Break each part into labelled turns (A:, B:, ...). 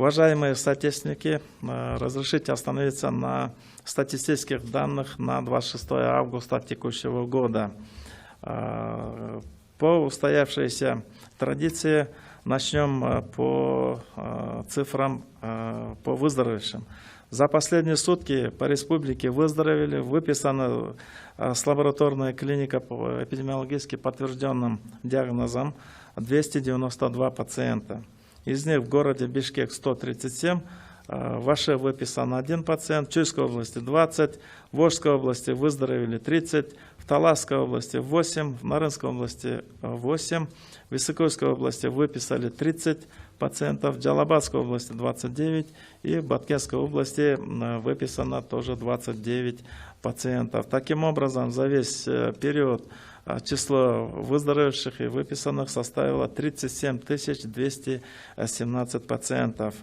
A: Уважаемые соотечественники, разрешите остановиться на статистических данных на 26 августа текущего года. По устоявшейся традиции начнем по цифрам по выздоровевшим. За последние сутки по республике выздоровели, выписана с лабораторной клиника по эпидемиологически подтвержденным диагнозам 292 пациента. Из них в городе Бишкек 137, в Аше выписан 1 пациент, в Чуйской области 20, в Волжской области выздоровели 30, в Таласской области 8, в Нарынской области 8, в Высокойской области выписали 30 пациентов, в Джалабадской области 29 и в Баткенской области выписано тоже 29 пациентов. Таким образом, за весь период число выздоровевших и выписанных составило 37 217 пациентов.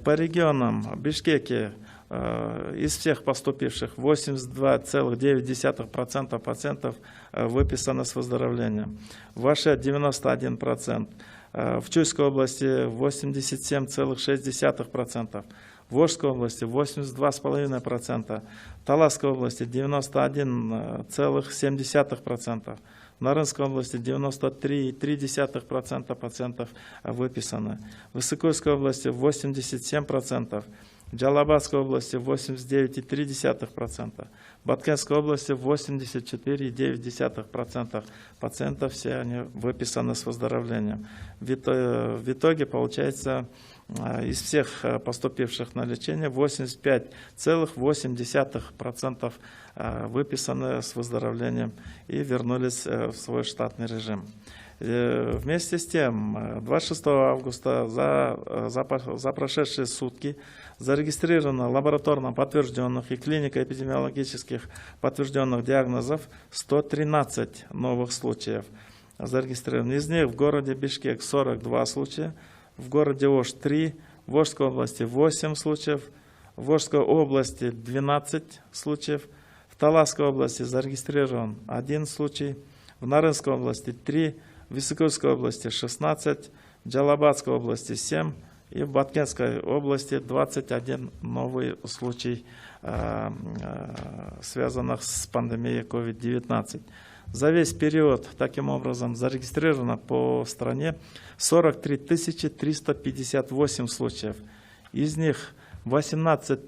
A: По регионам в Бишкеке из всех поступивших 82,9% пациентов выписано с выздоровлением. В Аше 91%. В Чуйской области 87,6%. В Волжской области 82,5%, в Таласской области 91,7%, в Нарынской области 93,3% пациентов выписаны, в Высокойской области 87%, в Джалабадской области 89,3%, в Баткенской области 84,9% пациентов, все они выписаны с выздоровлением. В итоге получается, из всех поступивших на лечение 85,8% выписаны с выздоровлением и вернулись в свой штатный режим. Вместе с тем, 26 августа за прошедшие сутки зарегистрировано лабораторно подтвержденных и клинико-эпидемиологических подтвержденных диагнозов 113 новых случаев. Зарегистрировано. Из них в городе Бишкек 42 случая, в городе Ош 3, в Волжской области 8 случаев, в Волжской области 12 случаев, в Таласской области зарегистрирован 1 случай, в Нарынской области 3, в Высокойской области 16, в Джалабадской области 7 и в Баткенской области 21 новый случай, связанных с пандемией COVID-19. За весь период, таким образом, зарегистрировано по стране 43 358 случаев. Из них 18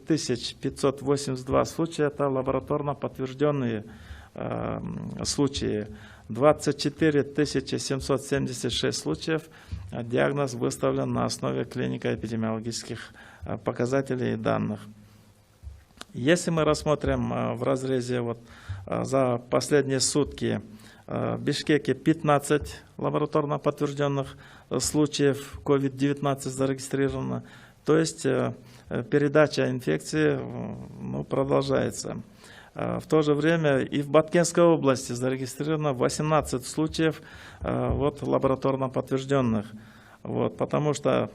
A: 582 случая – это лабораторно подтвержденные случаи. 24 776 случаев диагноз выставлен на основе клинико-эпидемиологических показателей и данных. Если мы рассмотрим в разрезе за последние сутки, в Бишкеке 15 лабораторно подтвержденных случаев COVID-19 зарегистрировано, то есть передача инфекции продолжается. В то же время и в Баткенской области зарегистрировано 18 случаев лабораторно подтвержденных. Потому что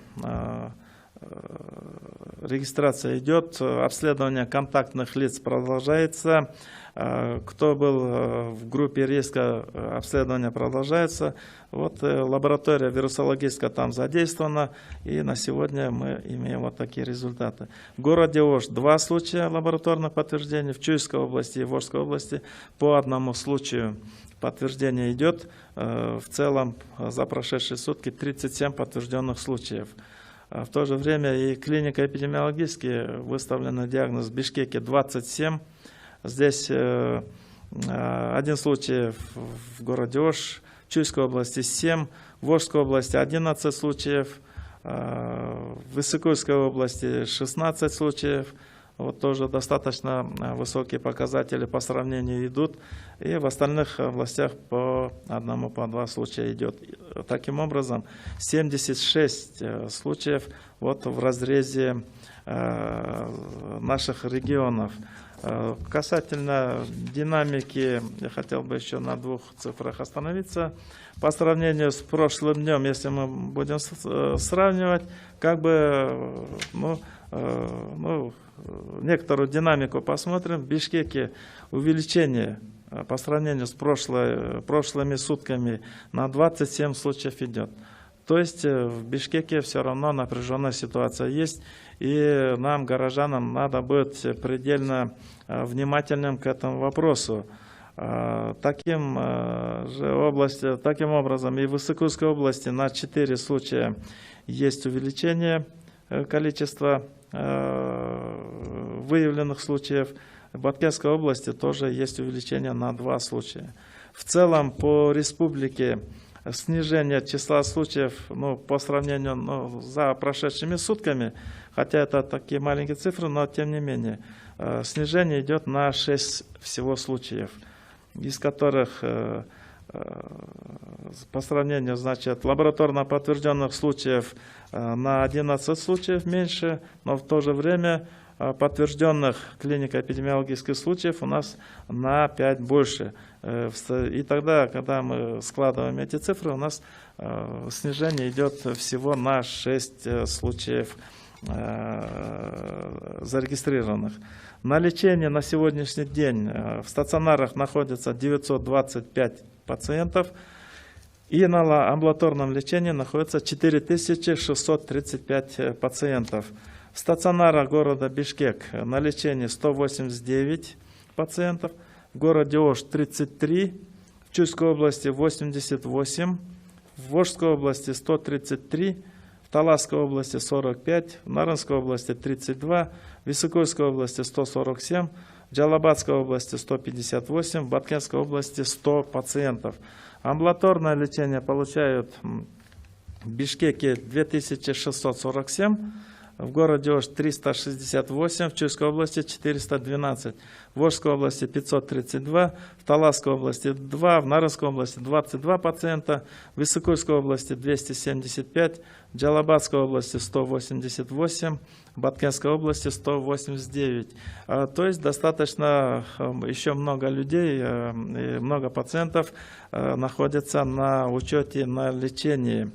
A: регистрация идет, обследование контактных лиц продолжается. Кто был в группе риска, обследование продолжается. Лаборатория вирусологическая там задействована, и на сегодня мы имеем такие результаты. В городе Ош 2 случая лабораторных подтверждений, в Чуйской области и Волжской области по 1 случаю подтверждение идет. В целом за прошедшие сутки 37 подтвержденных случаев. В то же время и клинико-эпидемиологически выставленный диагноз в Бишкеке 27. Здесь 1 случай в городе Ош, в Чуйской области 7, в Волжской области 11 случаев, в Высокойской области 16 случаев. Тоже достаточно высокие показатели по сравнению идут. И в остальных областях по 1, по 2 случая идет. Таким образом, 76 случаев в разрезе наших регионов. Касательно динамики, я хотел бы еще на 2 цифрах остановиться. По сравнению с прошлым днем, если мы будем сравнивать, некоторую динамику посмотрим. В Бишкеке увеличение по сравнению с прошлыми сутками на 27 случаев идет. То есть в Бишкеке все равно напряженная ситуация есть, и нам, горожанам, надо быть предельно внимательным к этому вопросу. Таким образом и в Иссыкульской области на 4 случая есть увеличение количества выявленных случаев. В Баткенской области тоже есть увеличение на 2 случая. В целом по республике снижение числа случаев, по сравнению за прошедшими сутками, хотя это такие маленькие цифры, но тем не менее, снижение идет на 6 всего случаев, из которых по сравнению, лабораторно подтвержденных случаев на 11 случаев меньше, но в то же время подтвержденных клинико-эпидемиологических случаев у нас на 5 больше. И тогда, когда мы складываем эти цифры, у нас снижение идет всего на 6 случаев зарегистрированных. На лечении на сегодняшний день в стационарах находится 925 пациентов, и на амбулаторном лечении находится 4635 пациентов. В стационарах города Бишкек на лечении 189 пациентов, в городе Ош 33, в Чуйской области 88, в Волжской области 133, в Таласской области 45, в Нарынской области 32, в Иссыкульской области 147, в Джалабадской области 158, в Баткенской области 100 пациентов. Амбулаторное лечение получают в Бишкеке 2647, в городе Ош 368, в Чуйской области 412, в Волжской области 532, в Таласской области 2, в Нарынской области 22 пациента, в Иссыкульской области 275, в Джалабадской области 188, в Баткенской области 189. То есть достаточно еще много людей, много пациентов находятся на учете, на лечении.